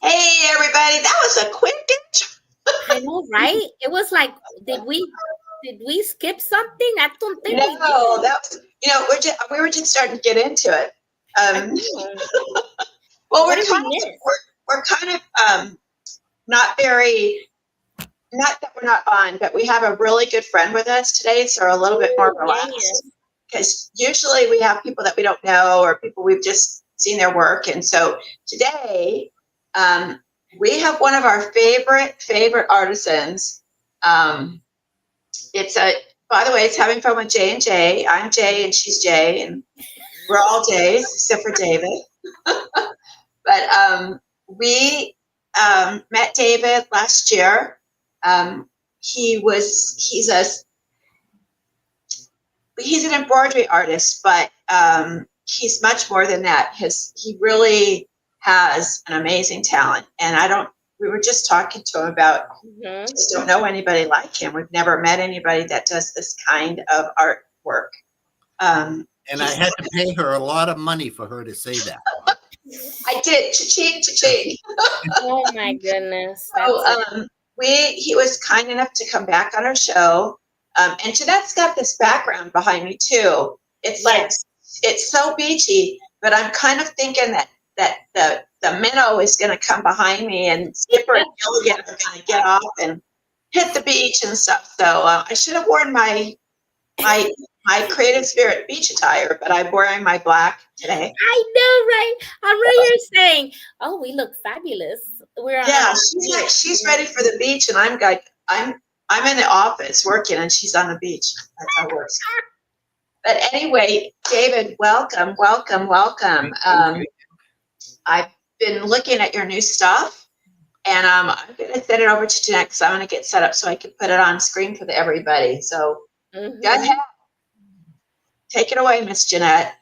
Hey, everybody. That was a quick intro. I know, right? It was like, did we skip something? I don't think we No, did. that was, we were just starting to get into it. I Um, know. well, What did we miss? we're kind of not very, not that we're not on, but we have a really good friend with us today, so we're a little bit more Oh, relaxed. yes. Because usually we have people that we don't know or people we've just seen their work. And so today we have one of our favorite artisans. By the way, it's Having Fun with J and J. I'm Jay and she's Jay, and we're all Jays except for David. But we met David last year. He's an embroidery artist, but he's much more than that. He really has an amazing talent, and we were just talking to him about, just don't know anybody like him. We've never met anybody that does this kind of artwork. And I had to pay her a lot of money for her to say that. I did. Cha-ching, cha-ching. Oh my goodness. So he was kind enough to come back on our show. And Jeanette's got this background behind me too. It's like, it's so beachy, but I'm kind of thinking that the minnow is going to come behind me, and Skipper and Gilligan are going to get off and hit the beach and stuff. So I should have worn my creative spirit beach attire, but I'm wearing my black today. I know, right? I'm right here saying, "Oh, we look fabulous." She's ready for the beach, and I'm in the office working, and she's on the beach. That's how it works. But anyway, David, welcome. I've been looking at your new stuff, and I'm going to send it over to Jeanette because I'm going to get set up so I can put it on screen for everybody. So go ahead. Take it away, Miss Jeanette.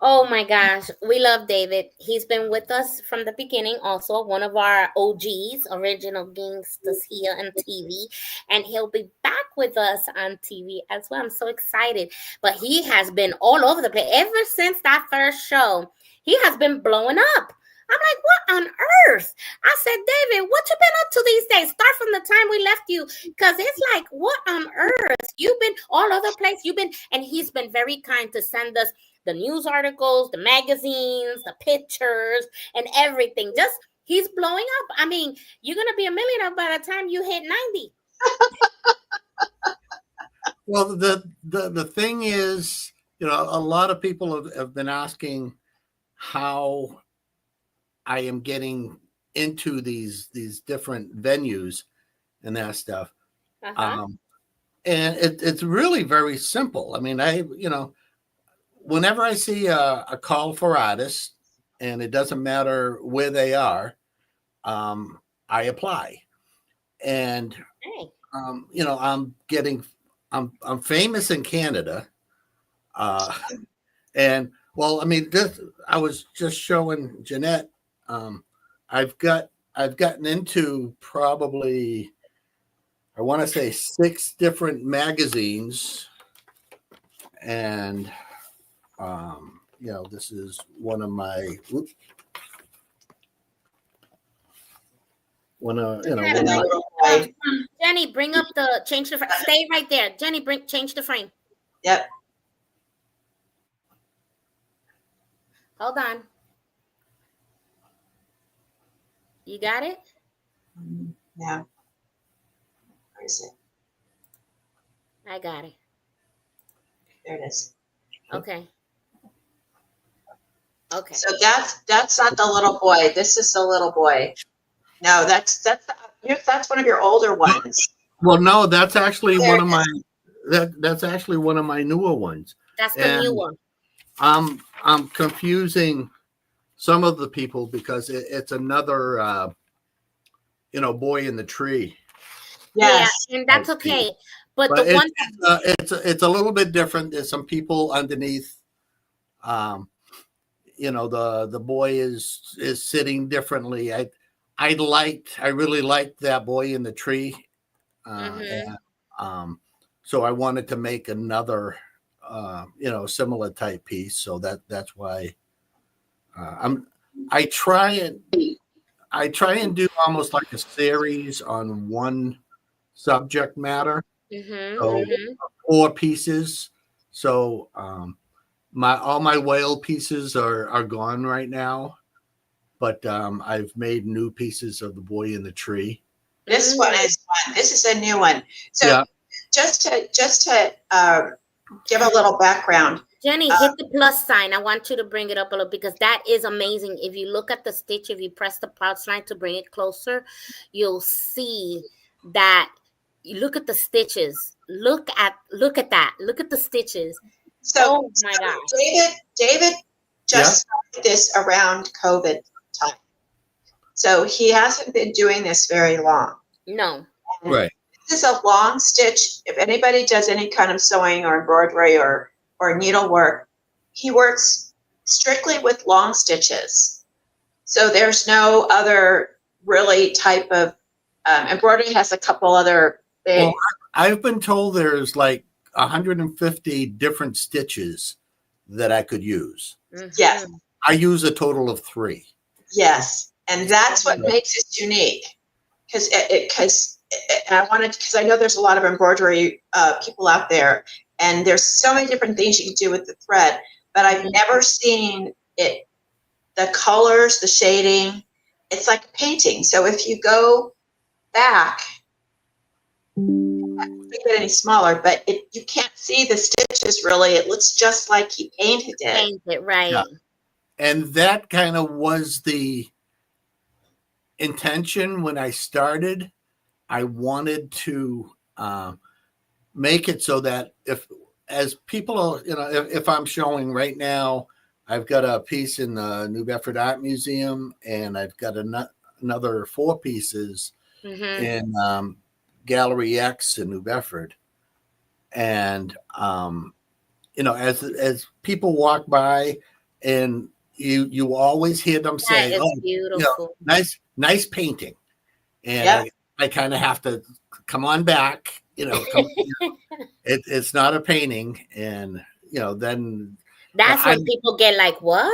Oh my gosh, we love David. He's been with us from the beginning, also one of our OGs, original gangsters here on TV, and he'll be back with us on TV as well. I'm so excited. But he has been all over the place ever since that first show. He has been blowing up. I'm like, what on earth? I said, David, what you been up to these days? Start from the time we left you, because it's like, what on earth? You've been all over the place. And he's been very kind to send us the news articles, the magazines, the pictures, and everything. Just, he's blowing up. I mean, you're going to be a millionaire by the time you hit 90. Well, the thing is, a lot of people have been asking how I am getting into these different venues and that stuff. And it's really very simple. I mean, whenever I see a call for artists, and it doesn't matter where they are, I apply. And I'm famous in Canada, and well, I mean, I was just showing Jeanette. I've gotten into probably, I want to say, 6 different magazines, and this is one of my Jenny, bring up change the frame. Stay right there. Jenny, change the frame. Yep. Hold on. You got it? Yeah. Where is it? I got it. There it is. Okay. So that's not the little boy. This is the little boy. No, that's one of your older ones. Well, no, that's actually one of my that's actually one of my newer ones. That's the new one. I'm confusing some of the people because it's another boy in the tree. Yes. Yeah, and that's okay. But the one it's a little bit different. There's some people underneath. The boy is sitting differently. I really liked that boy in the tree. And, so I wanted to make another similar type piece. So that's why I try and I try and do almost like a series on one subject matter. Mm-hmm, So mm-hmm. 4 pieces. So my all my whale pieces are gone right now, but I've made new pieces of the boy in the tree. This one is one. This is a new one. So Yeah. just to give a little background. Jenny, hit the plus sign. I want you to bring it up a little because that is amazing. If you look at the stitch, if you press the plus sign to bring it closer, you'll see that. You look at the stitches. Look at that. Look at the stitches. So, Oh my gosh. David Yeah. just started this around COVID time. So he hasn't been doing this very long. No. Right. This is a long stitch. If anybody does any kind of sewing or embroidery or needlework, he works strictly with long stitches. So there's no other really type of embroidery has a couple other things. Well, I've been told there's like 150 different stitches that I could use. Mhm. Yes. I use a total of 3. Yes, and that's what makes it unique. Because I know there's a lot of embroidery people out there, and there's so many different things you can do with the thread. But I've never seen it. The colors, the shading, it's like a painting. So if you go back, make it any smaller, but you can't see the stitches really. It looks just like he painted it. Painted, right. Yeah. And that kind of was the intention when I started. I wanted to make it so that as people, if I'm showing right now, I've got a piece in the New Bedford Art Museum, and I've got another 4 pieces in Gallery X in New Bedford. And as people walk by, and you always hear them say, That is "Oh, beautiful. nice painting," and I kind of have to come on back. It's not a painting, and then that's when people get like, "What?"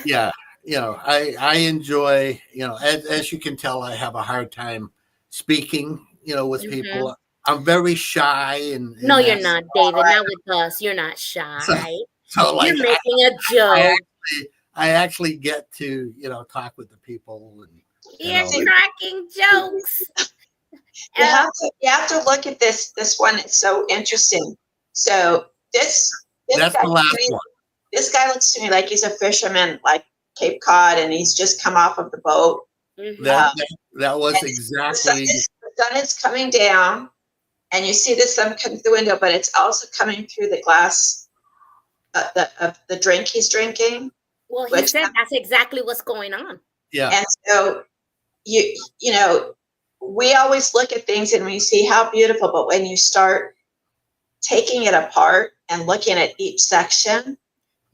Yeah, I enjoy. As you can tell, I have a hard time speaking. With people. I'm very shy, and no, you're not, David. Not with us. You're not shy. So like, you're making a joke. I actually get to talk with the people, and you're cracking jokes. You have to look at this one. It's so interesting. So that's the last one. This guy looks to me like he's a fisherman, like Cape Cod, and he's just come off of the boat. That was exactly. The sun is coming down, and you see the sun come through the window, but it's also coming through the glass of the drink he's drinking. Well, he said that's exactly what's going on. Yeah. And so we always look at things and we see how beautiful, but when you start taking it apart and looking at each section,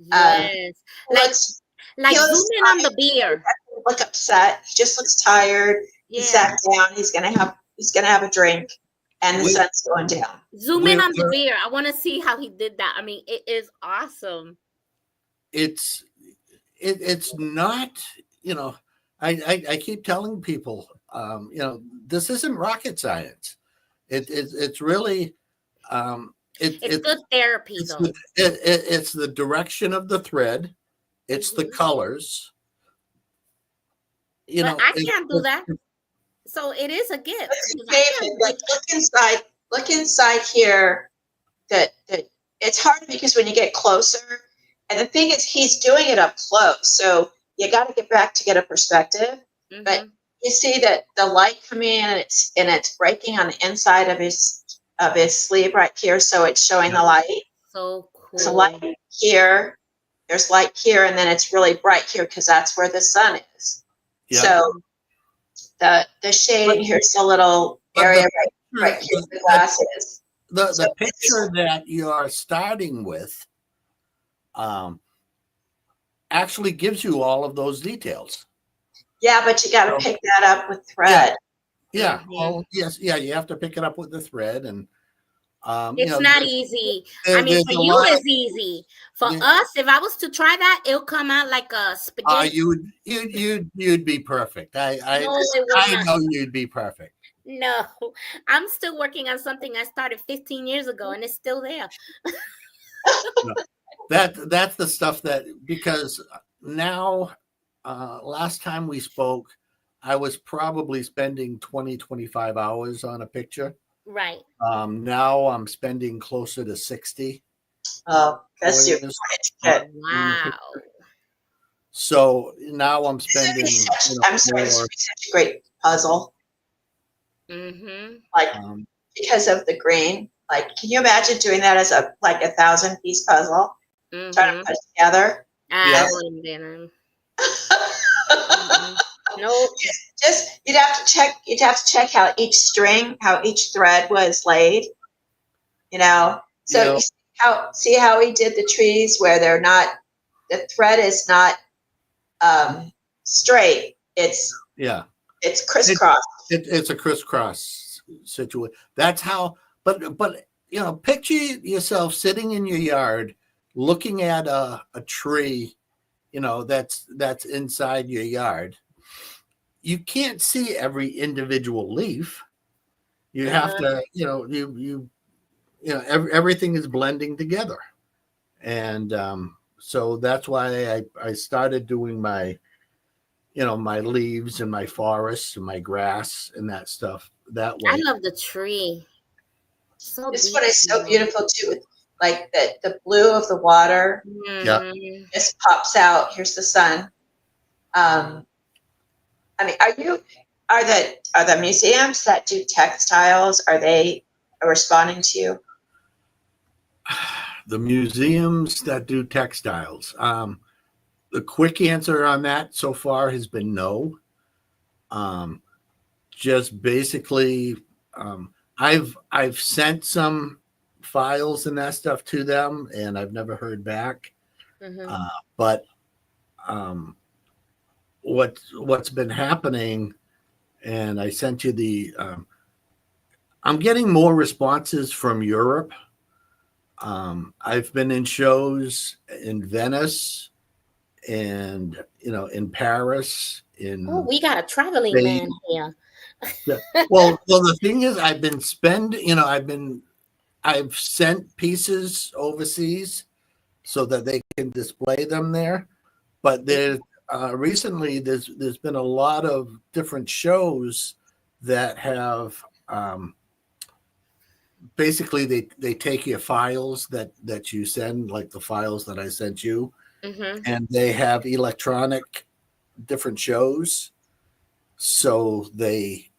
yes, like zoom in on the beer. Look upset. He just looks tired. Yeah. He sat down. He's gonna have a drink, and the sun's going down. Zoom in on the beer. I want to see how he did that. I mean, it is awesome. It's not. I keep telling people, this isn't rocket science. It's really. It's good therapy, though. It's the direction of the thread. It's the colors. But I can't do that. So it is a gift. Look inside here. That it's hard because when you get closer, and the thing is, he's doing it up close. So you got to get back to get a perspective. But you see that the light coming in, and it's breaking on the inside of his sleeve right here. So it's showing the light. So cool. There's a light here. There's light here, and then it's really bright here because that's where the sun is. Yeah. So the shading here's a little area right here the glass is. The picture that you are starting with actually gives you all of those details. Yeah, but you got to pick that up with thread. Yeah. Well, yes. Yeah, you have to pick it up with the thread, and It's not easy. I mean, there's for a you, lot. it's easy. For There, us, if I was to try that, it'll come out like a spaghetti. you'd be perfect. No, it would I not. know you'd be perfect. No, I'm still working on something I started 15 years ago, and it's still there. No. That's the stuff that, because now, last time we spoke, I was probably spending 20-25 hours on a picture. Right. Now I'm spending closer to 60 Oh, that's your hours good. on the Wow. picture. So now I'm This would be spending, I'm sorry, this more. would be such a great puzzle. Mm-hmm. Like, Um, because of the green. Like, can you imagine doing that as a 1,000-piece puzzle? Trying to Mm-hmm. put it together. I wouldn't be. Nope. Just you'd have to check how each thread was laid. So Yeah. you see how he did the trees where the thread is not straight. It's crisscross. It's a crisscross situation. That's how. But picture yourself sitting in your yard, looking at a tree, that's inside your yard. You can't see every individual leaf. You have to, everything is blending together, and so that's why I started doing my leaves and my forests and my grass and that stuff that way. I love the tree. So This one is so beautiful too, with like the blue of the water. Yeah. Just pops out. Here's the sun. I mean, are the museums that do textiles, are they responding to you? The museums that do textiles. The quick answer on that so far has been no. Just basically, I've sent some files and that stuff to them, and I've never heard back. But what's been happening, and I sent you the. I'm getting more responses from Europe. I've been in shows in Venice, and in Paris. We got a traveling man here. Well, the thing is, I've sent pieces overseas so that they can display them there. But recently there's been a lot of different shows that have basically they take your files that you send, like the files that I sent you, and they have electronic different shows. So they,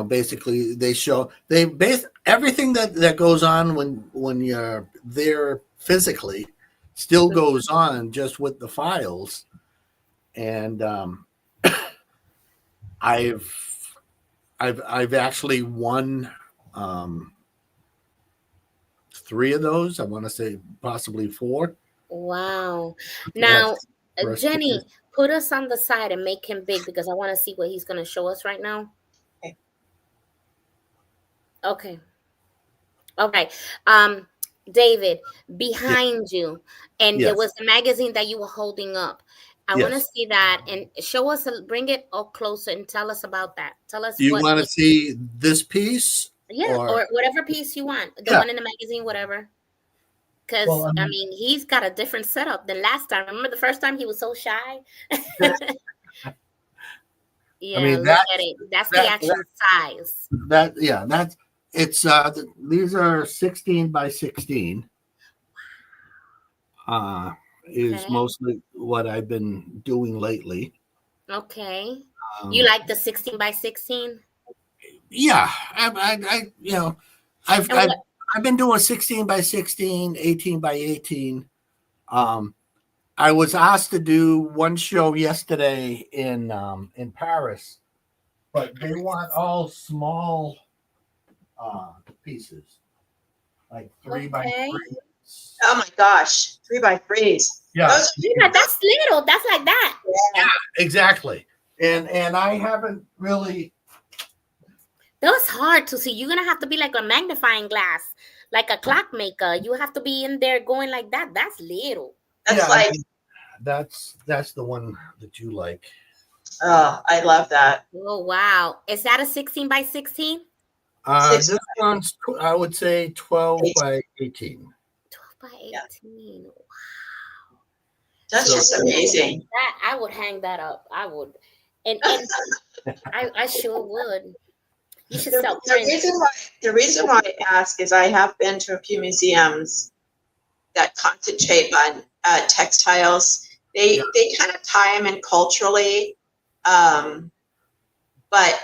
basically they show everything that goes on when you're there physically still goes on just with the files. And I've actually won 3 of those. I want to say possibly 4. Wow. Now, First Jenny, pictures. put us on the side and make him big because I want to see what he's going to show us right now. Okay. All right. David, behind you, and there was a magazine that you were holding up. I want to see that and show us, bring it up closer and tell us about that. Tell us. Do you want to see this piece? Yeah, or whatever piece you want. The one in the magazine, whatever. Because, I mean, he's got a different setup than last time. Remember the first time he was so shy? Yeah, I mean, look at it. That's the actual size. These are 16 by 16. Is mostly what I've been doing lately. Okay. You like the 16 by 16? Yeah, I've been doing 16 by 16, 18 by 18. I was asked to do one show yesterday in Paris, but they want all small pieces, like 3 by 3. Oh my gosh, 3 by 3s. Yeah, that's little. That's like that. Yeah, exactly. And I haven't really. That's hard to see. You're gonna have to be like a magnifying glass, like a clockmaker. You have to be in there going like that. That's little. That's Yeah, like, that's the one that you like. oh, I love that. Oh wow. Is that a 16 by 16? Six, This one's I would say 12 eight. by 18. 12 by Yeah. 18. That's So- just amazing. That I would hang that up. I would. And I sure would. You should sell The prints. reason why I ask is I have been to a few museums that concentrate on textiles. They kind of tie them in culturally, but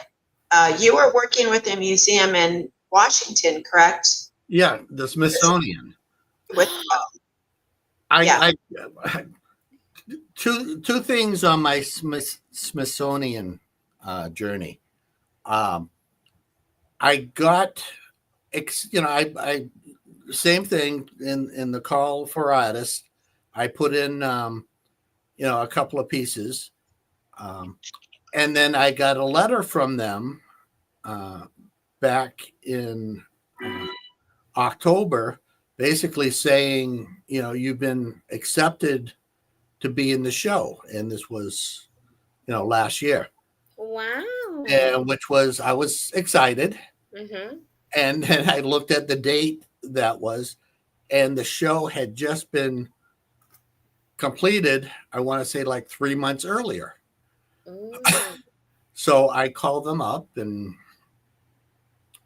you were working with a museum in Washington, correct? Yeah, the Smithsonian. With I two things on my Smithsonian journey. I got, I same thing in the call for artists. I put in, a couple of pieces, and then I got a letter from them back in October, basically saying, you've been accepted to be in the show, and this was, last year. Wow. And I was excited. Mm-hmm. And then I looked at the date that was, and the show had just been completed, I want to say like 3 months earlier. So I called them up and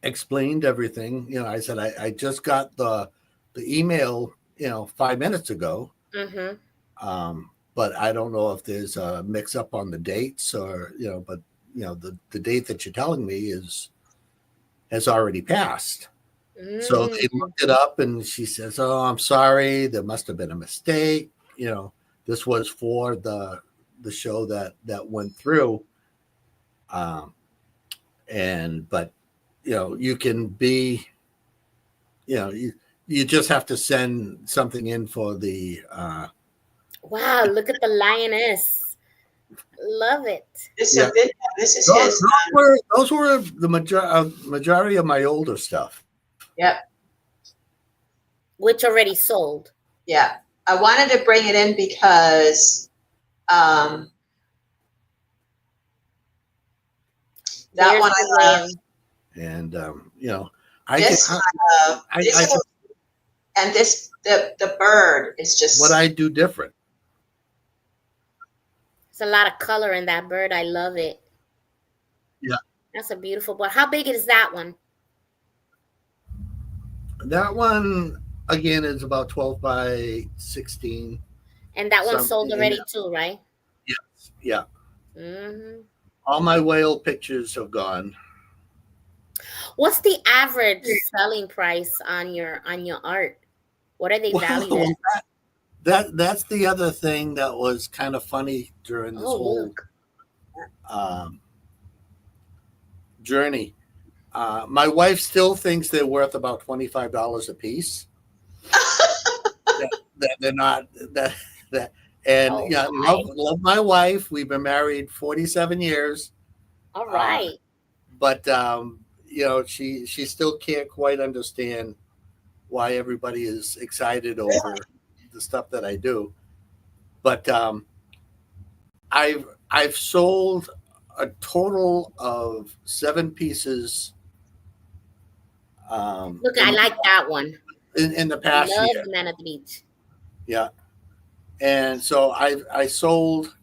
explained everything. I said, I just got the email, 5 minutes ago. Mm-hmm. But I don't know if there's a mix up on the dates or, but the date that you're telling me has already passed. So they looked it up, and she says, "Oh, I'm sorry. There must have been a mistake. This was for the show that went through. But you can be, you just have to send something in for the." Wow! Look at the lioness. Love it. this Yeah. is his. Those were the majority of my older stuff. Yep. Which already sold. Yeah. I wanted to bring it in because that There's one the I love. whale. And The bird is just what I do different. There's a lot of color in that bird. I love it. Yeah. That's a beautiful bird. How big is that one? That one again is about 12 by 16. And that one sold Something, already too, right? Yes. Yeah. Mm-hmm. All my whale pictures have gone. What's the average selling price on your art? What are they valued at? That's the other thing that was kind of funny during this whole journey. My wife still thinks they're worth about $25 a piece. that they're not that. And love my wife. We've been married 47 years. All right. But she still can't quite understand why everybody is excited over the stuff that I do. But I've sold a total of 7 pieces. Look, I like that one. In the past I love year. the Man at the Beach. Yeah. And so I sold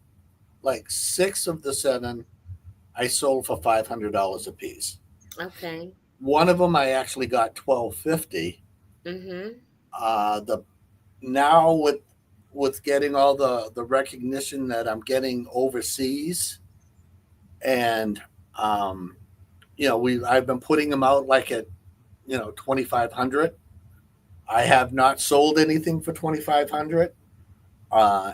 like 6 of the 7. I sold for $500 a piece. Okay. One of them I actually got $12.50. Mm-hmm. Now with getting all the recognition that I'm getting overseas, and I've been putting them out like at $2,500. I have not sold anything for $2,500,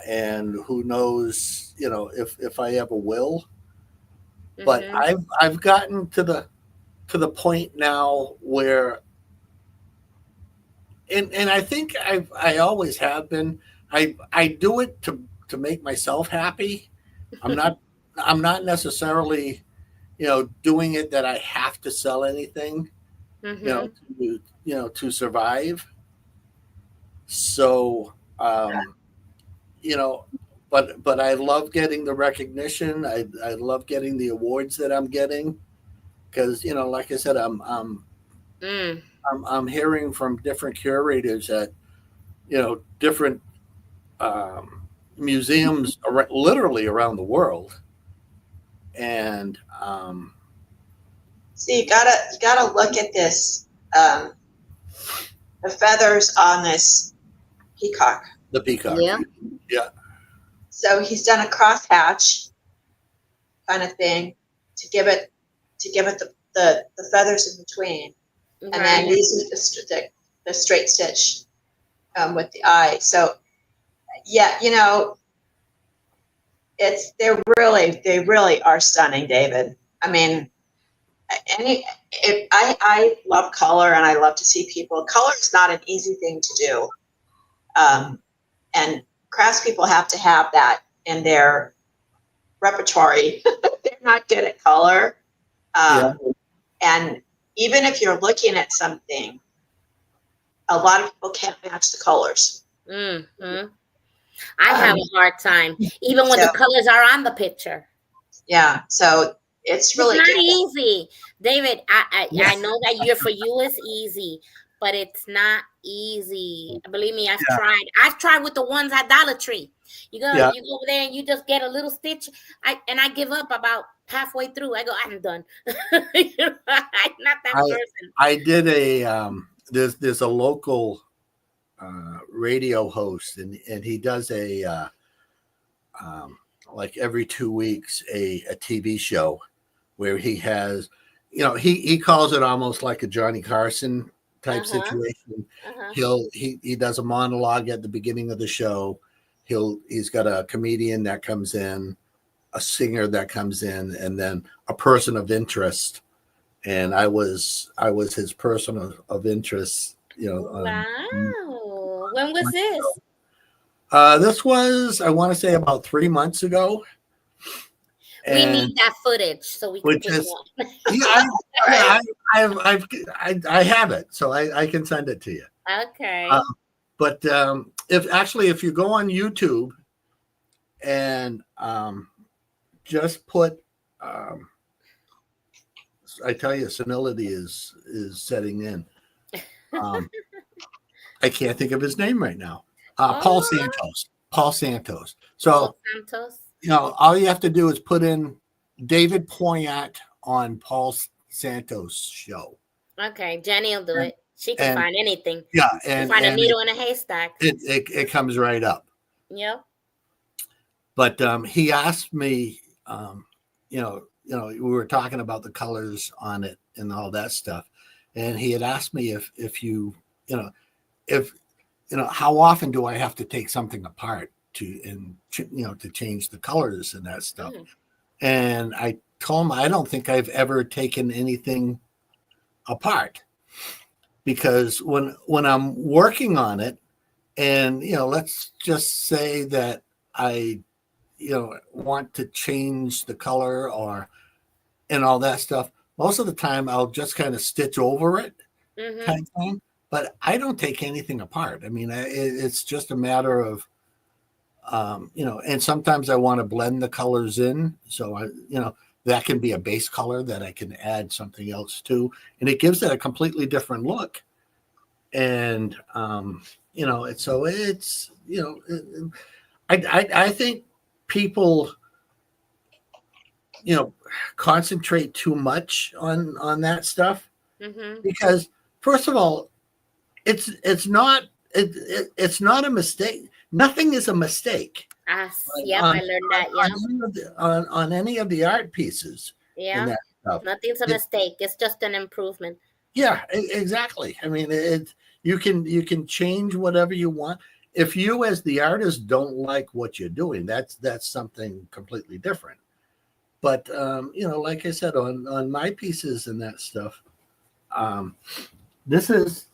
and who knows if I ever will. But I've gotten to the point now where, and I think I always have been. I do it to make myself happy. I'm not necessarily doing it that I have to sell anything. Mm-hmm. To survive. So, you know, but I love getting the recognition. I love getting the awards that I'm getting because like I said, Mm. I'm hearing from different curators at different museums literally around the world, and So you gotta look at this. Um, the feathers on this peacock. the peacock. Yeah. Yeah, So he's done a crosshatch kind of thing to give it the feathers in between, and then Right. uses the straight stitch with the eye. So yeah, they really are stunning, David. I mean, I love color and I love to see people. Color is not an easy thing to do, and craftspeople have to have that in their repertory. They're not good at color, yeah, and even if you're looking at something, a lot of people can't match the colors. Mm-hmm. I have a hard time, even when So the colors are on the picture. yeah, so it's It's really not difficult. easy, David. yeah, I know that for you it's easy, but it's not easy. Believe me, I've yeah, tried. I've tried with the ones at Dollar Tree. yeah. You go over there and you just get a little stitch. I give up about halfway through. I go, I'm done. I'm not that I person. I did a there's a local radio host, and he does a um, like every 2 weeks a TV show where he has he calls it almost like a Johnny Carson type Uh-huh. situation. Uh-huh. He does a monologue at the beginning of the show. He's got a comedian that comes in, a singer that comes in, and then a person of interest. And I was his person of interest. Wow. When was this? This was, I want to say, about 3 months ago, We and need that footage so we can which put you is on. yeah, I have it, so I can send it to you. Okay. But if you go on YouTube and just put, I tell you, senility is setting in. I can't think of his name right now. Paul Oh, Santos. Paul Santos. Paul So Santos. all you have to do is put in David Poyant on Paul Santos show. Okay, Jenny will do And, it. She can and find anything. yeah, She'll and find a needle in a haystack. it comes right up. Yep. But he asked me, we were talking about the colors on it and all that stuff, and he had asked me if if how often do I have to take something apart to change the colors and that stuff. Mm. And I told him I don't think I've ever taken anything apart, because when I'm working on it, and let's just say that I want to change the color and all that stuff, most of the time I'll just kind of stitch over it, Mm-hmm. kind of thing. But I don't take anything apart. I mean, it's just a matter of and sometimes I want to blend the colors in, so that can be a base color that I can add something else to, and it gives it a completely different look. And so it's I think people concentrate too much on that stuff, Mm-hmm. because first of all, it's not it's not a mistake. Nothing is a mistake Yep, on I learned that. Yep. on any of the art pieces in Yeah. that stuff. Nothing's a mistake. It's just an improvement. Yeah, exactly. I mean, you can change whatever you want. If you, as the artist, don't like what you're doing, that's something completely different. But like I said, on my pieces and that stuff, this is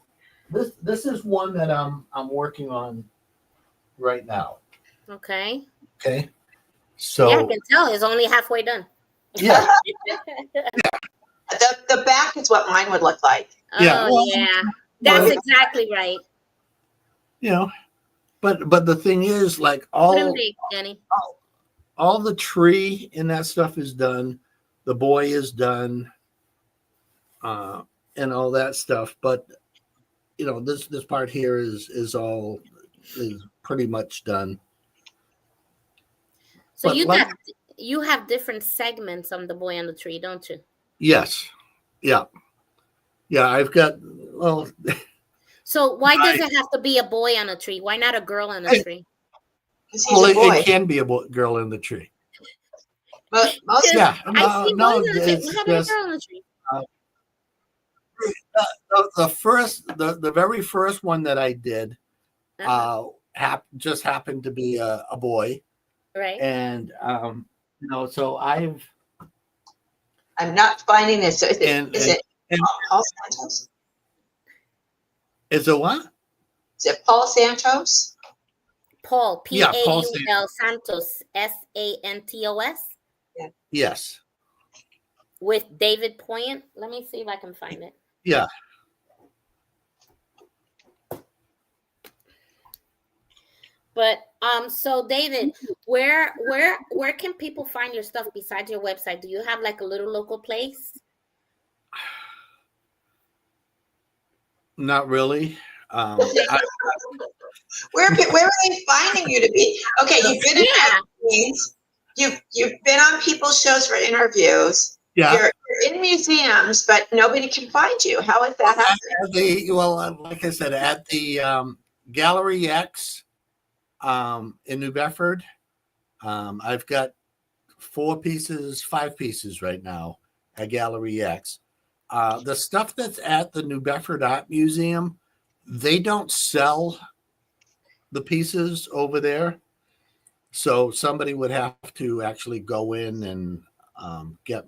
one that I'm working on right now. Okay. Okay, Yeah, I so can tell. It's only halfway done. yeah, The back is what mine would look like. Yeah, Oh, well, yeah. That's well, exactly right. you know, but the thing is, like Put him big, Jenny. all the tree and that stuff is done. The boy is done, and all that stuff. But this part here is pretty much done. So But you have different segments on the boy on the tree, don't you? yes, yeah. I've got So why does it have to be a boy on a tree? Why not a girl on a tree? Because he's a boy. it can be a girl in the tree. But most Yeah, I see no, boys on the tree. it's What happened to just girl on the tree? the very first one that I did Uh-huh. just happened to be a boy, Right. and so I'm not finding this. So is it and Paul Santos? is it what? Is it Paul Santos? Paul, Yeah, Paul Paul Santos, Santos, Yes. with David Poyant. Let me see if I can find it. Yeah. But so David, where can people find your stuff besides your website? Do you have like a little local place? Not really. Where are they finding you to be? Okay, you've been in magazines. You've been on people's shows for interviews. Yeah. You're in museums, but nobody can find you. How is that happening? Like I said, at the Gallery X in New Bedford, I've got 5 pieces right now at Gallery X. The stuff that's at the New Bedford Art Museum, they don't sell the pieces over there. So somebody would have to actually go in and get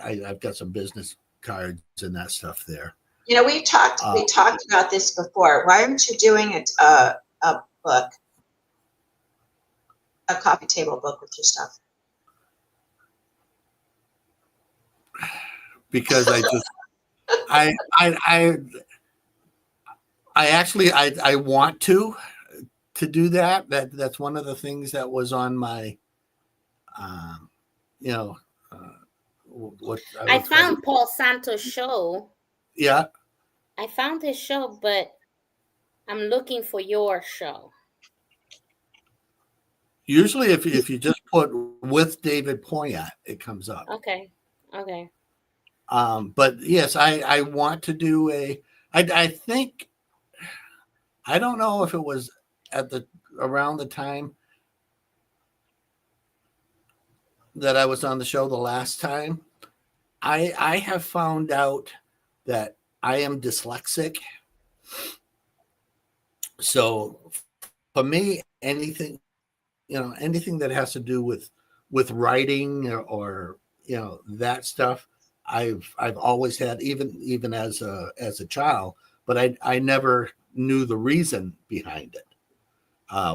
I've got some business cards and that stuff there. We talked about this before. Why aren't you doing a book, a coffee table book with your stuff? Because I actually want to do that. That's one of the things that was on my what I found Paul Santos' show. Yeah. I found his show, but I'm looking for your show. Usually if you just put with David Poyant, it comes up. Okay. But yes, I want to do I think, I don't know if it was around the time that I was on the show the last time. I have found out that I am dyslexic. So for me, anything that has to do with writing or that stuff, I've always had, even as a child, but I never knew the reason behind it.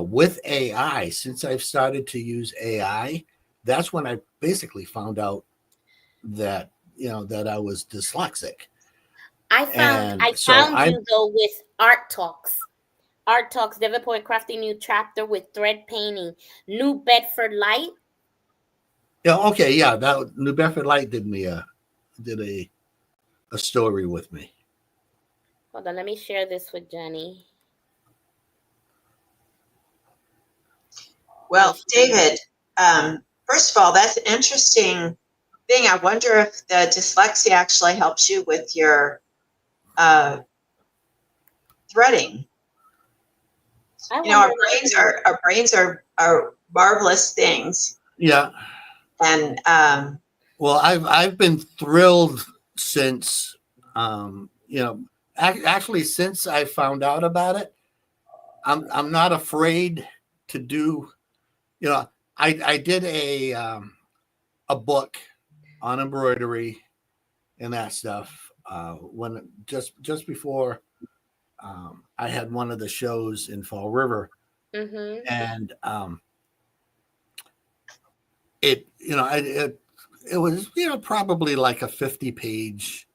With AI, since I've started to use AI, that's when I basically found out that that I was dyslexic. I found you though with Art Talks. Art Talks, David Poyant crafting new chapter with thread painting. New Bedford Light. Yeah, okay, yeah. That New Bedford Light did a story with me. Hold on, let me share this with Jenny. Well, David, first of all, that's an interesting thing. I wonder if the dyslexia actually helps you with your threading. Our brains are marvelous things. Yeah. And well, I've been thrilled since actually since I found out about it. I'm not afraid to do. I did a book on embroidery and that stuff when just before I had one of the shows in Fall River, and it it was, probably like a 50-page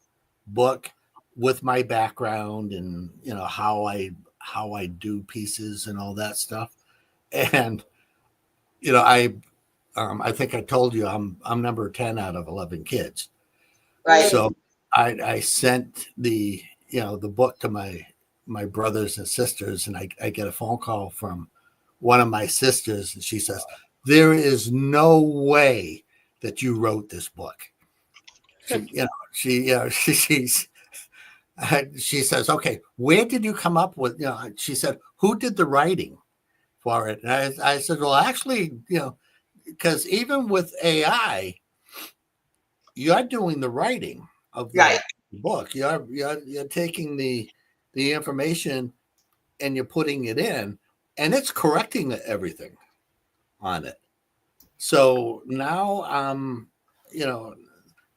book with my background and, how I do pieces and all that stuff. And, I think I told you I'm number 10 out of 11 kids. Right. So I sent the book to my brothers and sisters, and I get a phone call from one of my sisters, and she says, "There is no way that you wrote this book." She says, "Okay, where did you come up with?" She said, "Who did the writing for it?" And I said, "Well, actually, because even with AI, you're doing the writing of the book. You're taking the information and you're putting it in, and it's correcting everything on it. So now I'm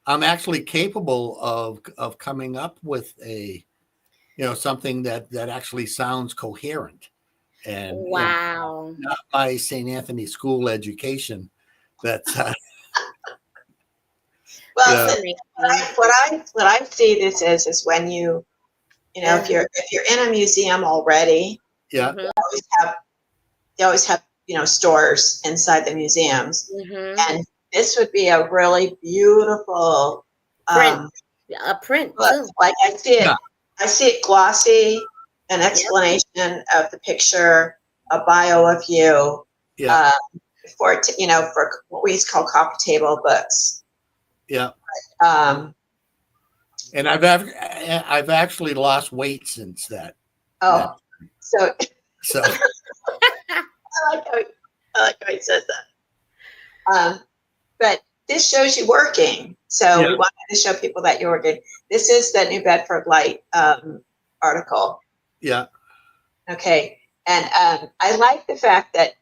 actually capable of coming up with a something that actually sounds coherent, and wow, not my St. Anthony school education. That's well, what I see this is when you if you're in a museum already, yeah, they always have stores inside the museums, and this would be a really beautiful print book. too. Like I see it glossy, an explanation of the picture, a bio of you, for what we call coffee table books. Yeah. And I've actually lost weight since that. Oh, so I like how he says that. But this shows you working. So we wanted to show people that you're working. This is the New Bedford Light article. Yeah. Okay. And I like the fact that,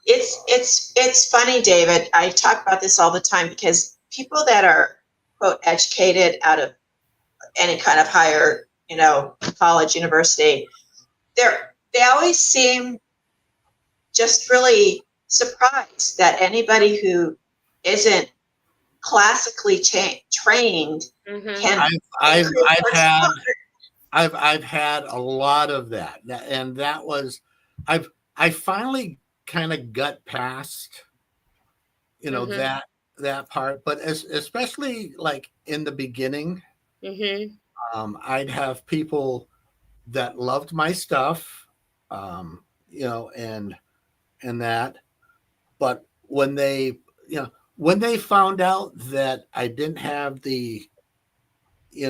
it's funny, David. I talk about this all the time because people that are, quote, educated out of any kind of higher, college, university, they always seem just really surprised that anybody who isn't classically trained can. I've had a lot of that, and that was I finally kind of got past that part, but especially like in the beginning, I'd have people that loved my stuff, and that, but when they found out that I didn't have the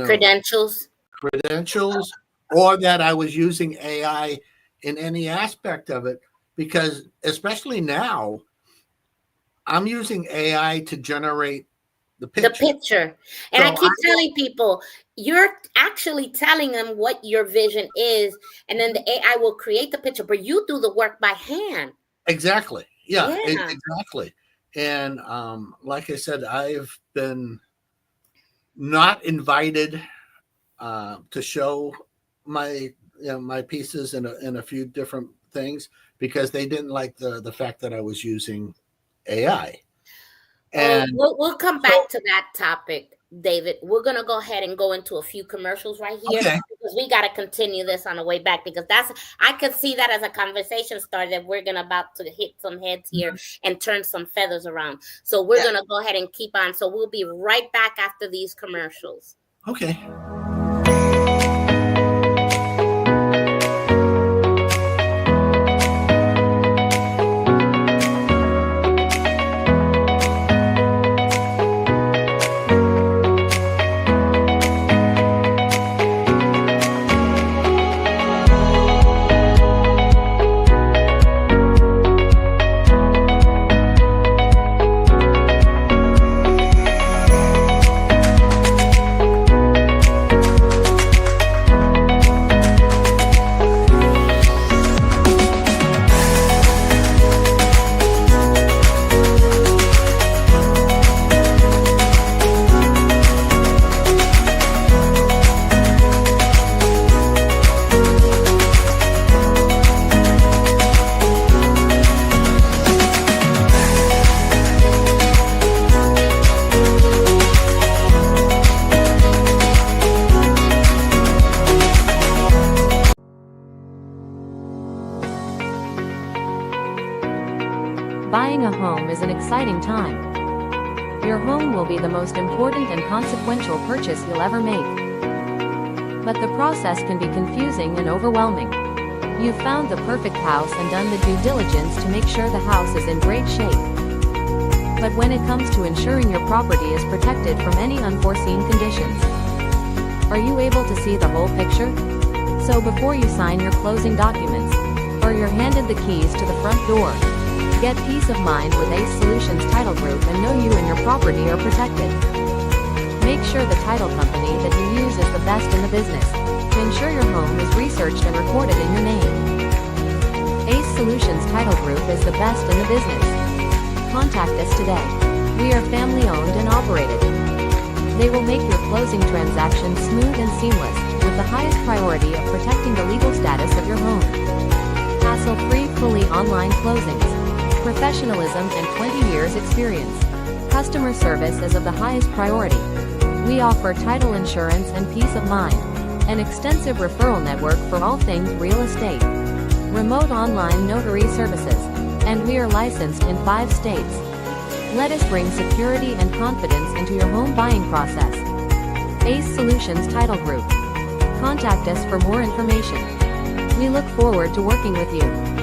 credentials, or that I was using AI in any aspect of it, because especially now I'm using AI to generate the picture. And so I keep telling people, you're actually telling them what your vision is, and then the AI will create the picture, but you do the work by hand. Exactly. Yeah. Exactly. And like I said, I've been not invited to show my my pieces in a few different things because they didn't like the fact that I was using AI. And we'll come back to that topic, David. We're going to go ahead and go into a few commercials right here because we got to continue this on the way back, because I could see that as a conversation starter that we're about to hit some heads here and turn some feathers around. So we're going to go ahead and keep on. So we'll be right back after these commercials. Okay. Buying a home is an exciting time. Your home will be the most important and consequential purchase you'll ever make. But the process can be confusing and overwhelming. You've found the perfect house and done the due diligence to make sure the house is in great shape. But when it comes to ensuring your property is protected from any unforeseen conditions, are you able to see the whole picture? So before you sign your closing documents, or you're handed the keys to the front door, get peace of mind with Ace Solutions Title Group and know you and your property are protected. Make sure the title company that you use is the best in the business, to ensure your home is researched and recorded in your name. Ace Solutions Title Group is the best in the business. Contact us today. We are family owned and operated. They will make your closing transaction smooth and seamless, with the highest priority of protecting the legal status of your home. Hassle-free, fully online closings. Professionalism and 20 years experience. Customer service is of the highest priority. We offer title insurance and peace of mind. An extensive referral network for all things real estate. Remote online notary services. And we are licensed in 5 states. Let us bring security and confidence into your home buying process. Ace Solutions Title Group. Contact us for more information. We look forward to working with you.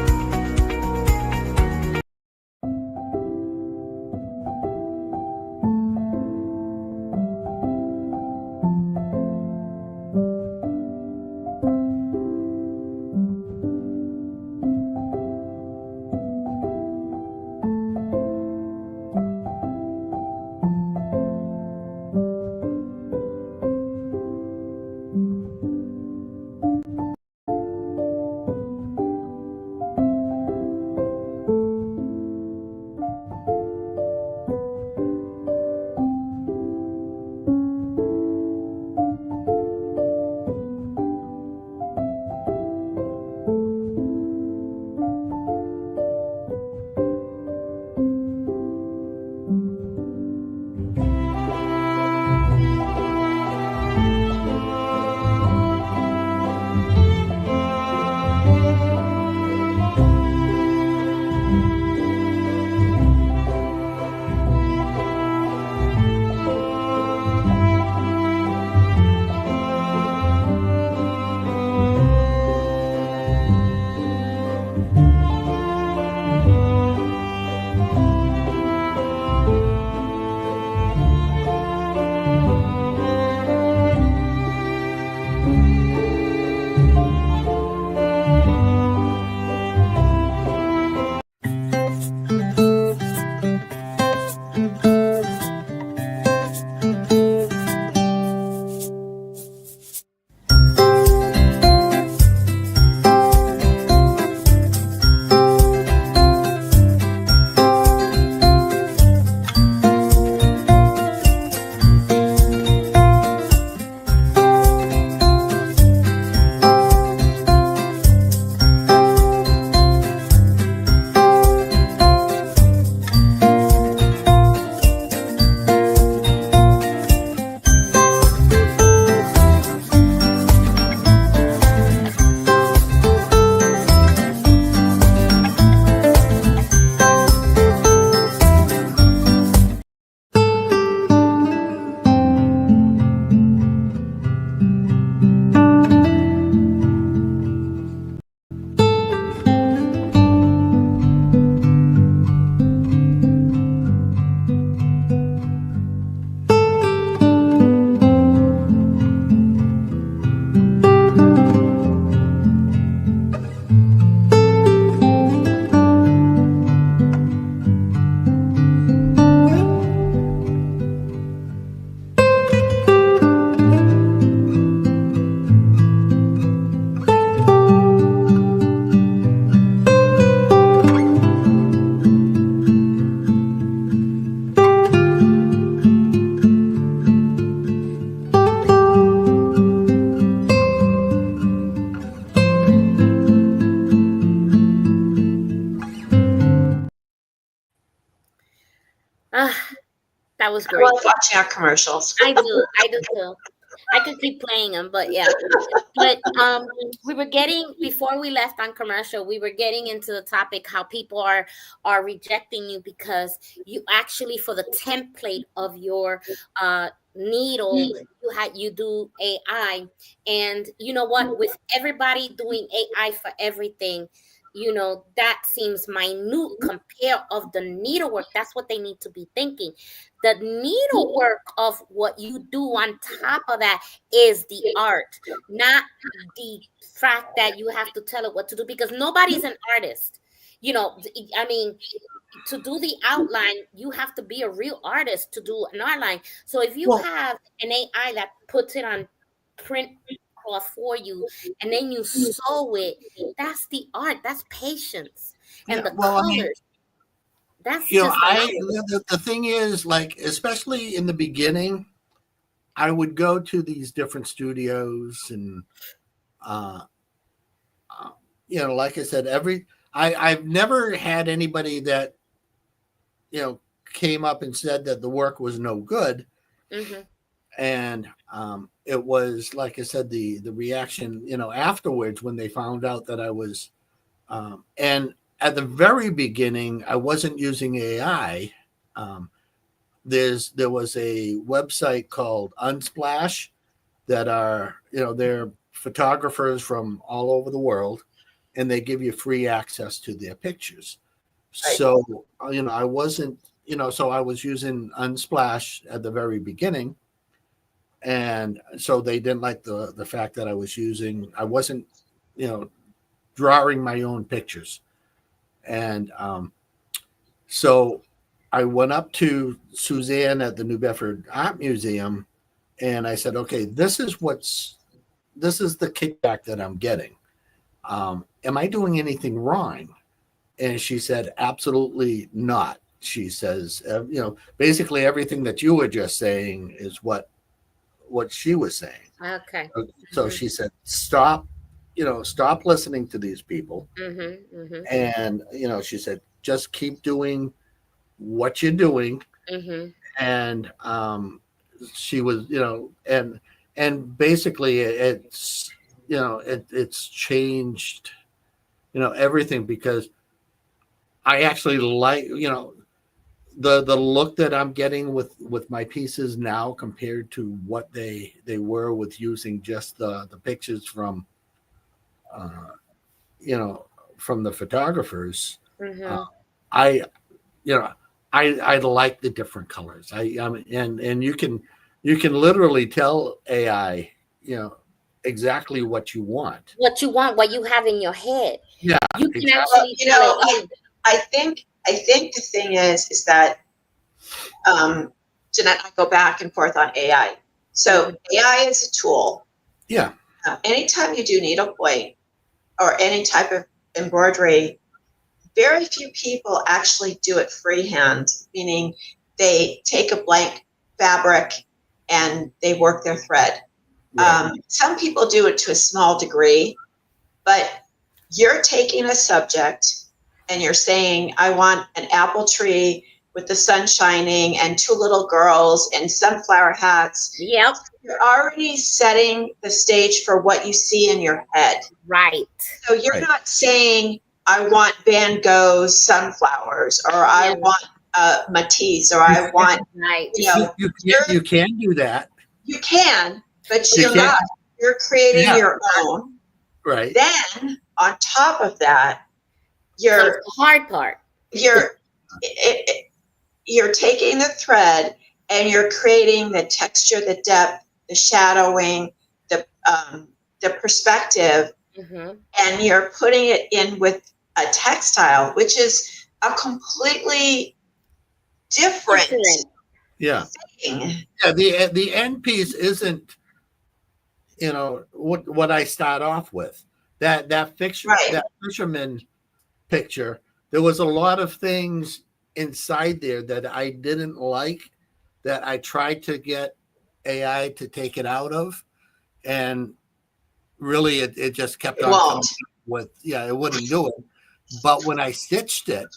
Ah, that was I great. love watching our commercials. I do too. I could keep playing them, but yeah. But we were getting, before we left on commercial, we were getting into the topic how people are rejecting you because you actually, for the template of your needle, you do AI. And you know what, with everybody doing AI for everything, that seems minute compare of the needlework. That's what they need to be thinking. The needlework of what you do on top of that is the art, not the fact that you have to tell it what to do, because nobody's an artist. I mean, to do the outline, you have to be a real artist to do an outline. So if you have an AI that puts it on print cloth for you and then you sew it, that's the art. That's patience. And the colors. That's just the thing is, like, especially in the beginning, I would go to these different studios and like I said, I've never had anybody that came up and said that the work was no good. Mm-hmm. And it was, like I said, the reaction afterwards when they found out that I was and at the very beginning I wasn't using AI. There was a website called Unsplash that are they're photographers from all over the world, and they give you free access to their pictures. Right. So I wasn't so I was using Unsplash at the very beginning, and so they didn't like the fact that I wasn't drawing my own pictures. And so I went up to Suzanne at the New Bedford Art Museum, and I said, okay, this is the kickback that I'm getting. Am I doing anything wrong? And she said, absolutely not. She says, basically everything that you were just saying is what she was saying. Okay. So she said, stop listening to these people. Mm-hmm, mm-hmm. And, she said, just keep doing what you're doing. Mm-hmm. And she was, and basically it's changed, everything, because I actually like, the look that I'm getting with my pieces now compared to what they were with using just the pictures from from the photographers. Mm-hmm. I like the different colors. And you can literally tell AI exactly what you want, what you have in your head. Yeah, you can actually I think the thing is that Jeanette and I go back and forth on AI. So AI is a tool. Yeah. Anytime you do needlepoint or any type of embroidery, very few people actually do it freehand, meaning they take a blank fabric and they work their thread. Right. Some people do it to a small degree, but you're taking a subject and you're saying, I want an apple tree with the sun shining and two little girls in sunflower hats. Yep. You're already setting the stage for what you see in your head. Right. So you're not saying, I want Van Gogh's sunflowers, or I want Matisse, or I want, you can do that. You can, but you're not. You're creating your own. Right. Then on top of that, the hard part. You're taking the thread and you're creating the texture, the depth, the shadowing, the perspective, and you're putting it in with a textile, which is a completely different thing. Yeah. The end piece isn't what I start off with. That picture, that fisherman picture, there was a lot of things inside there that I didn't like, that I tried to get AI to take it out of, and really it just kept on coming with it wouldn't do it. But when I stitched it,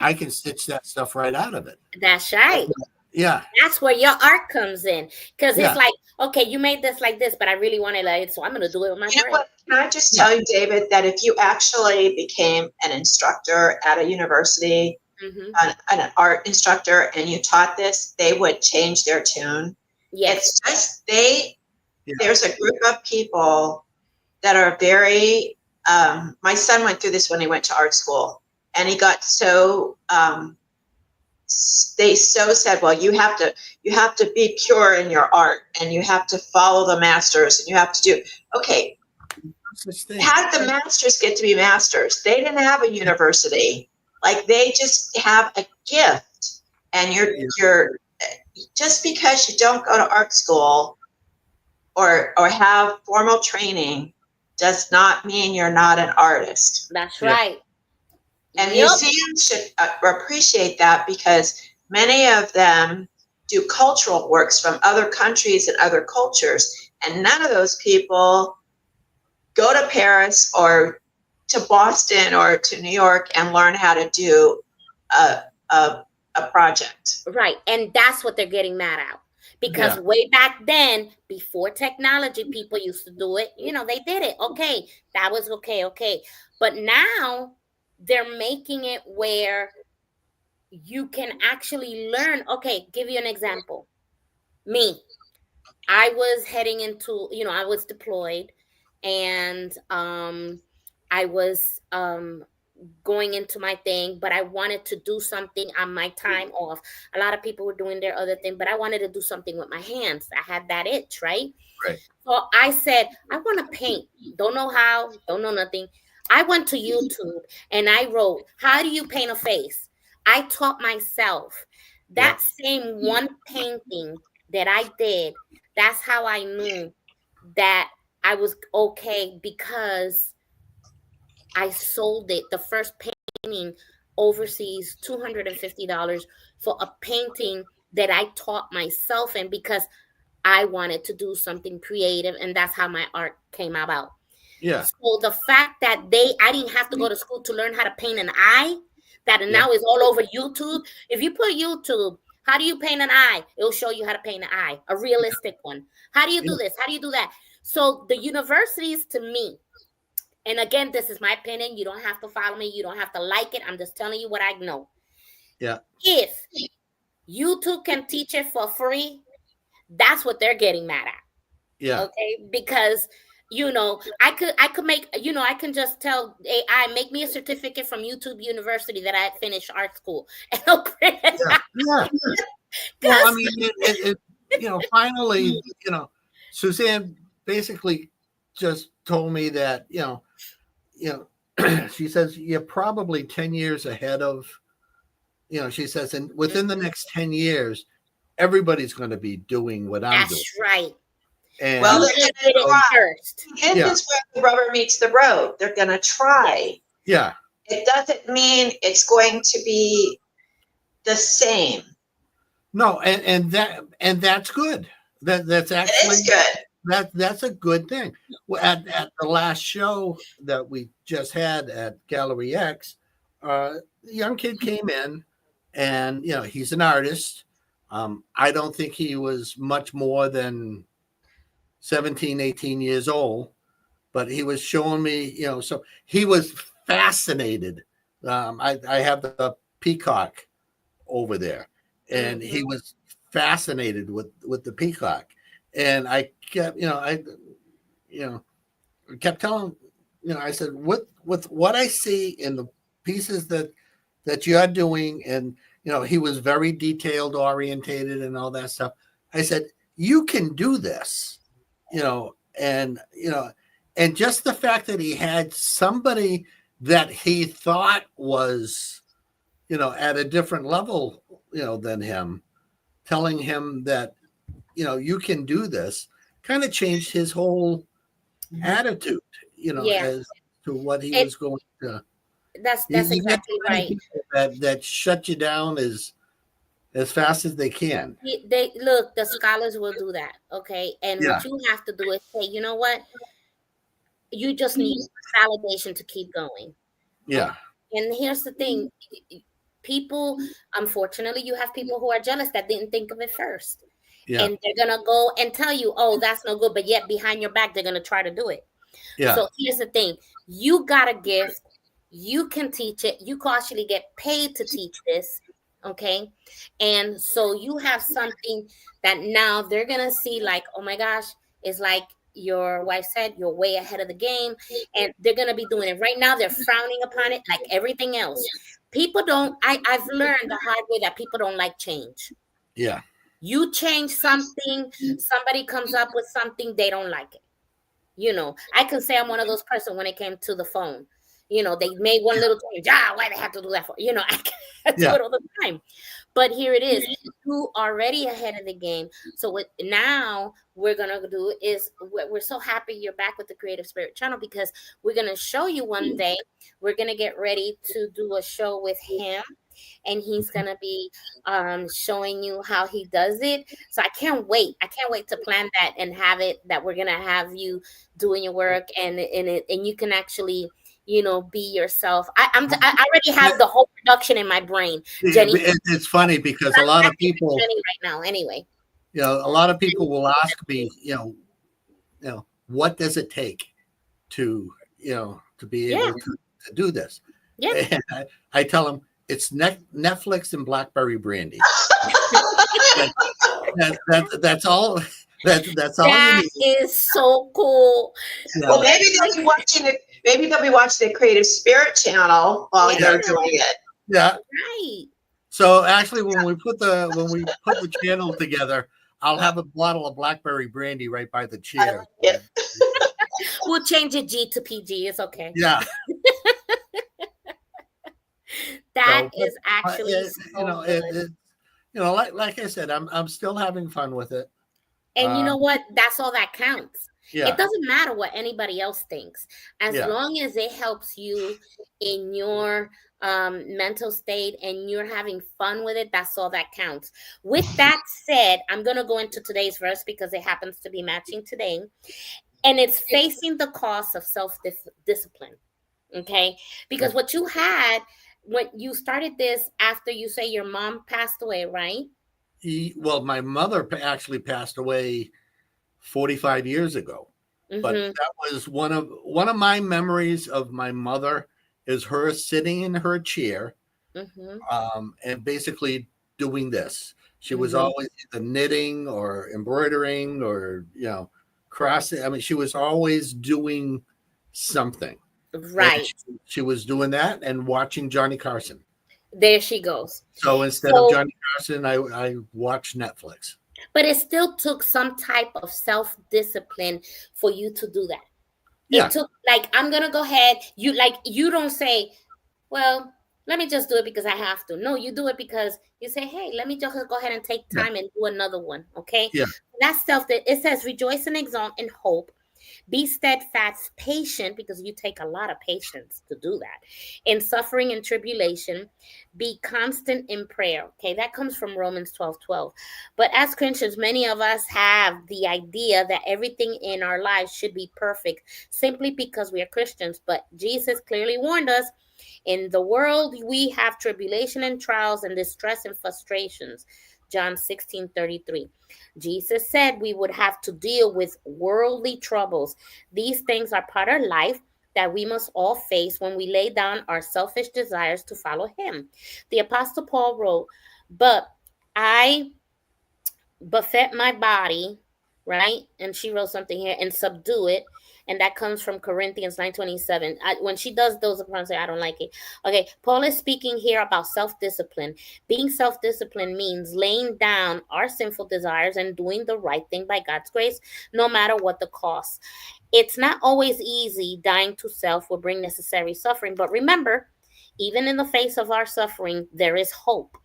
I can stitch that stuff right out of it. That's right. Yeah. That's where your art comes in. Because Yeah. it's like, okay, you made this like this, but I really wanted it, so I'm going to do it with my You know brain. what? Can I just tell you, David, that if you actually became an instructor at a university, an art instructor, and you taught this, they would change their tune. Yes. It's just there's a group of people that are very, my son went through this when he went to art school, and he got so, they so said, well, you have to be pure in your art, and you have to follow the masters, and you have to do, okay, had the masters get to be masters. They didn't have a university. Like, they just have a gift, and you're just because you don't go to art school or have formal training does not mean you're not an artist. That's right. And museums should appreciate that, because many of them do cultural works from other countries and other cultures, and none of those people go to Paris or to Boston or to New York and learn how to do a project. Right. And that's what they're getting mad at. Because way back then, before technology, people used to do it. They did it. Okay. That was okay. But now they're making it where you can actually learn. Okay. Give you an example. Me. I was heading into, I was deployed, and I was going into my thing, but I wanted to do something on my time off. A lot of people were doing their other thing, but I wanted to do something with my hands. I had that itch, right? Right. So I said, I want to paint. Don't know how, don't know nothing. I went to YouTube and I wrote, how do you paint a face? I taught myself. That same one painting that I did, that's how I knew that I was okay, because I sold it. The first painting overseas, $250 for a painting that I taught myself, and because I wanted to do something creative, and that's how my art came about. Yeah. So the fact that I didn't have to go to school to learn how to paint an eye, that now is all over YouTube. If you put YouTube, how do you paint an eye? It'll show you how to paint an eye, a realistic one. How do you do this? How do you do that? So the universities, to me, and again, this is my opinion. You don't have to follow me. You don't have to like it. I'm just telling you what I know. Yeah. If YouTube can teach it for free, that's what they're getting mad at. Yeah. Okay. Because, I could make, I can just tell AI, make me a certificate from YouTube University that I finished art school. And I'll print it out. Yeah. Well, I mean, finally, Suzanne basically just told me that, she says, you're probably 10 years ahead of, she says, and within the next 10 years, everybody's going to be doing what I'm doing. That's right. And Well, they're going to try first. This Yeah. is where the rubber meets the road. They're going to try. yeah, It doesn't mean it's going to be the same. no, and that's good. That's It actually is good. that's a good thing. Well, at the last show that we just had at Gallery X, the young kid came in, and he's an artist. I don't think he was much more than 17, 18 years old, but he was showing me, so he was fascinated. I have the peacock over there, and he was fascinated with the peacock. And I kept, kept telling, I said, with what I see in the pieces that you're doing, and he was very detailed orientated and all that stuff. I said, you can do this, and just the fact that he had somebody that he thought was, at a different level, than him, telling him that, you can do this, kind of changed his whole attitude, as to what he was going to. That's exactly right. That shut you down as fast as they can. They look, the scholars will do that, okay? And what you have to do is say, you know what? You just need validation to keep going. Yeah. And here's the thing. people, unfortunately, you have people who are jealous that didn't think of it first. Yeah. And they're going to go and tell you, oh, that's no good. But yet behind your back, they're going to try to do it. Yeah. So here's the thing. You got a gift. You can teach it. You can actually get paid to teach this. Okay. And so you have something that now they're going to see like, oh my gosh, it's like your wife said, you're way ahead of the game. And they're going to be doing it right now. They're frowning upon it like everything else. People don't, I've learned the hard way that people don't like change. Yeah. You change something, somebody comes up with something, they don't like it. You know, I can say I'm one of those person when it came to the phone. You know, they made one little change. Why they have to do that for? You know, I do it all the time. But here it is. You already ahead of the game. So what now we're going to do is we're so happy you're back with the Creative Spirit channel because we're going to show you one day. We're going to get ready to do a show with him. And he's going to be showing you how he does it. So I can't wait. I can't wait to plan that and have it that we're going to have you doing your work and you can actually, you know, be yourself. I already have the whole production in my brain. Jenny, it's funny because a lot of people Jenny right now, anyway. You know, a lot of people will ask me, you know, what does it take to, you know, to be able to do this? Yeah. And I tell them it's Netflix and BlackBerry brandy. That's all. That's all. That is so cool. Yeah. Well, maybe they'll be watching it. Maybe they'll be watching the Creative Spirit channel while they're doing it. Yeah. Right. So actually, when we put the channel together, I'll have a bottle of blackberry brandy right by the chair. We'll change it G to PG. It's okay. Yeah. That is actually you know, like I said, I'm still having fun with it. And you know what? That's all that counts. Yeah. It doesn't matter what anybody else thinks. As long as it helps you in your mental state and you're having fun with it, that's all that counts. With that said, I'm going to go into today's verse because it happens to be matching today. And it's facing the cost of self-discipline. Okay? Because what you had when you started this after you say your mom passed away, right? Well, my mother actually passed away 45 years ago. But that was one of my memories of my mother is her sitting in her chair and basically doing this. She was always either knitting or embroidering or, you know, crossing. I mean, she was always doing something. Right. She was doing that and watching Johnny Carson. There she goes. So instead of Johnny Carson, I watched Netflix. But it still took some type of self-discipline for you to do that. Yeah. It took, like, I'm going to go ahead. You don't say, well, let me just do it because I have to. No, you do it because you say, hey, let me just go ahead and take time and do another one. Okay. Yeah. That's it says, rejoice and exalt in hope. Be steadfast, patient, because you take a lot of patience to do that. In suffering and tribulation, be constant in prayer. Okay, that comes from Romans 12:12. But as Christians, many of us have the idea that everything in our lives should be perfect simply because we are Christians. But Jesus clearly warned us, in the world we have tribulation and trials and distress and frustrations. John 16:33. Jesus said we would have to deal with worldly troubles. These things are part of life that we must all face when we lay down our selfish desires to follow him. The Apostle Paul wrote, but I buffet my body, right? And she wrote something here, and subdue it. And that comes from Corinthians 9:27. When she does those, I don't like it. Okay, Paul is speaking here about self-discipline. Being self-disciplined means laying down our sinful desires and doing the right thing by God's grace, no matter what the cost. It's not always easy. Dying to self will bring necessary suffering. But remember, even in the face of our suffering, there is hope.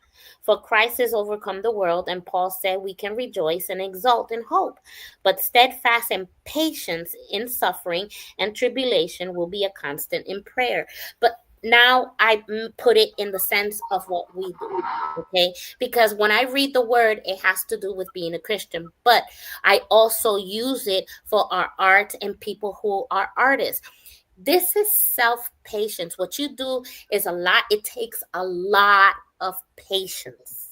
For Christ has overcome the world, and Paul said we can rejoice and exult in hope. But steadfast and patience in suffering and tribulation will be a constant in prayer. But now I put it in the sense of what we do, okay? Because when I read the word, it has to do with being a Christian. But I also use it for our art and people who are artists. This is self-patience. What you do is a lot. It takes a lot of patience.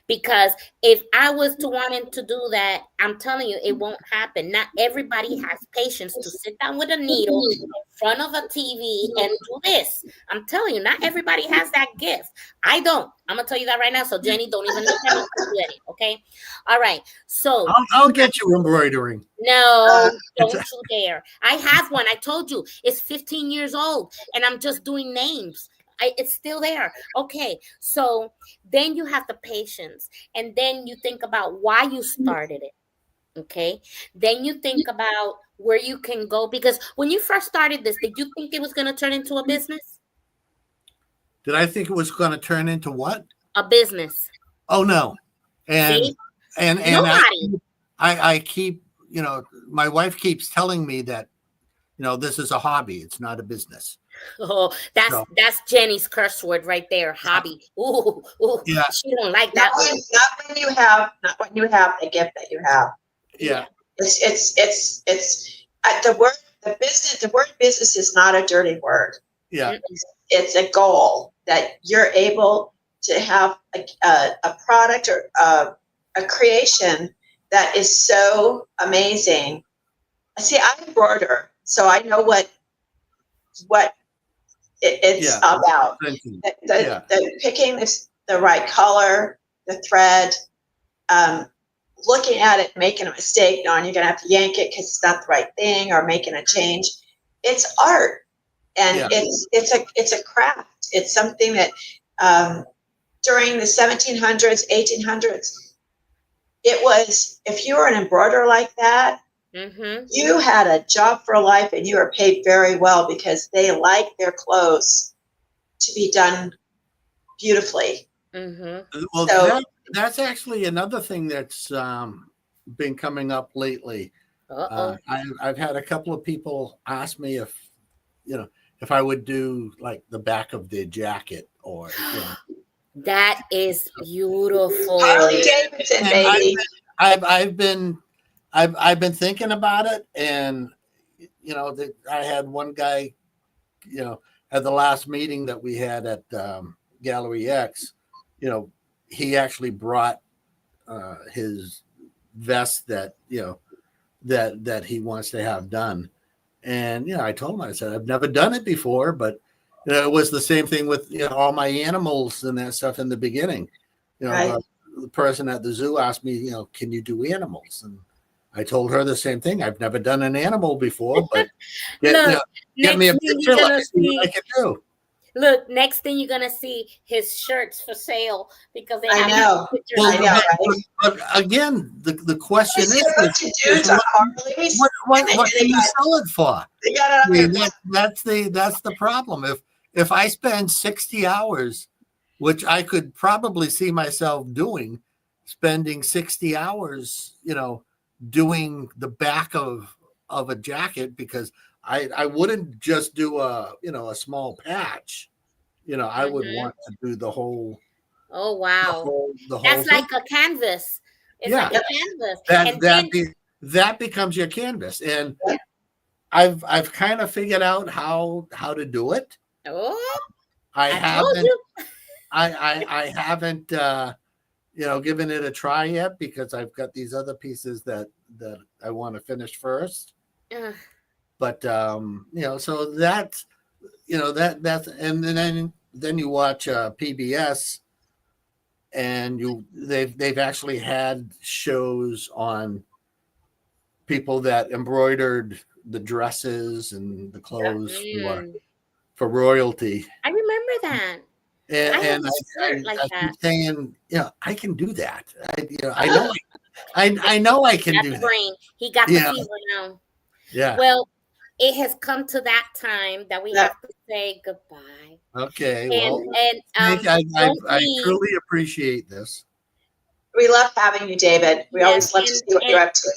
Because if I was to wanting to do that, I'm telling you, it won't happen. Not everybody has patience to sit down with a needle in front of a TV and do this. I'm telling you, not everybody has that gift. I don't. I'm gonna tell you that right now. So Jenny, don't even look at me, Jenny. Okay. All right. So I'll get you embroidering. no, don't you dare. I have one. I told you it's 15 years old and I'm just doing names. It's still there. Okay. So then you have the patience and then you think about why you started it. Okay. Then you think about where you can go because when you first started this, did you think it was going to turn into a business? Did I think it was going to turn into what? A business. Oh no. And See? and Nobody. I keep, my wife keeps telling me that, this is a hobby. It's not a business. Oh, that's Jenny's curse word right there. Hobby. Ooh, Yeah. She don't like that Not word. when you have the gift that you have. Yeah. It's the word business is not a dirty word. Yeah. It's a goal that you're able to have a product or a creation that is so amazing. See, I embroider, so I know what it's about. The picking the right color, the thread, looking at it, making a mistake, knowing you're going to have to yank it because it's not the right thing, or making a change. It's art, and it's a craft. It's something that during the 1700s, 1800s, it was, if you were an embroiderer like that, you had a job for life and you were paid very well because they liked their clothes to be done beautifully. Well, So, that's actually another thing that's been coming up lately. I've had a couple of people ask me if I would do like the back of their jacket or. That is beautiful. Harley Davidson, baby. I've been thinking about it, and I had one guy, at the last meeting that we had at Gallery X, he actually brought his vest that that he wants to have done, and I told him, I said, I've never done it before, but it was the same thing with all my animals and that stuff in the beginning. Right. The person at the zoo asked me, can you do animals? And I told her the same thing. I've never done an animal before, but get me a picture. Let's see what I can do. Look, next thing you're gonna see his shirts for sale because they have pictures. I know, right? But again, the question is, what can you sell it for? That's the problem. If I spend 60 hours, which I could probably see myself spending 60 hours, doing the back of a jacket, because I wouldn't just do a small patch. I would want to do the whole. Oh wow, the whole that's thing. like a canvas. It's like a canvas. That becomes your canvas, and I've kind of figured out how to do it. Oh, I haven't. I haven't given it a try yet, because I've got these other pieces that I want to finish first. But so that's that's, and then you watch PBS, and they've actually had shows on people that embroidered the dresses and the clothes for royalty. I remember that. And I keep saying, I can do that. I know I can do that. Brain. He got the fever now. Yeah. Well, it has come to that time that we have to say goodbye. Okay. I truly appreciate this. We love having you, David. We always love to see what you're up to.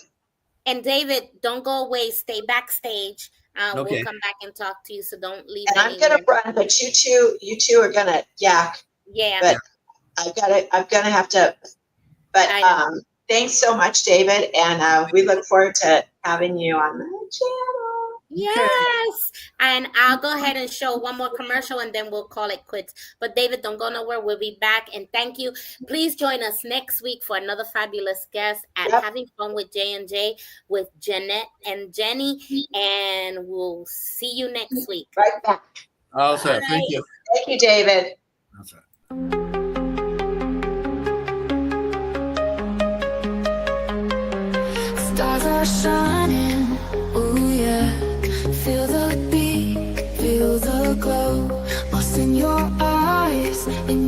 And David, don't go away. Stay backstage. We'll come back and talk to you. So don't leave. And I'm gonna run, but you two are gonna yak. Yeah. But I'm gonna have to. But thanks so much, David, and we look forward to having you on the channel. Yes. And I'll go ahead and show one more commercial and then we'll call it quits. But David, don't go nowhere. We'll be back. And thank you. Please join us next week for another fabulous guest at Having Fun with J&J with Jeanette and Jenny. And we'll see you next week. Right back. Awesome. Thank you. Thank you, David. That's it. Stars are shining, ooh yeah. Feel the beat, feel the glow. Lost in your eyes, in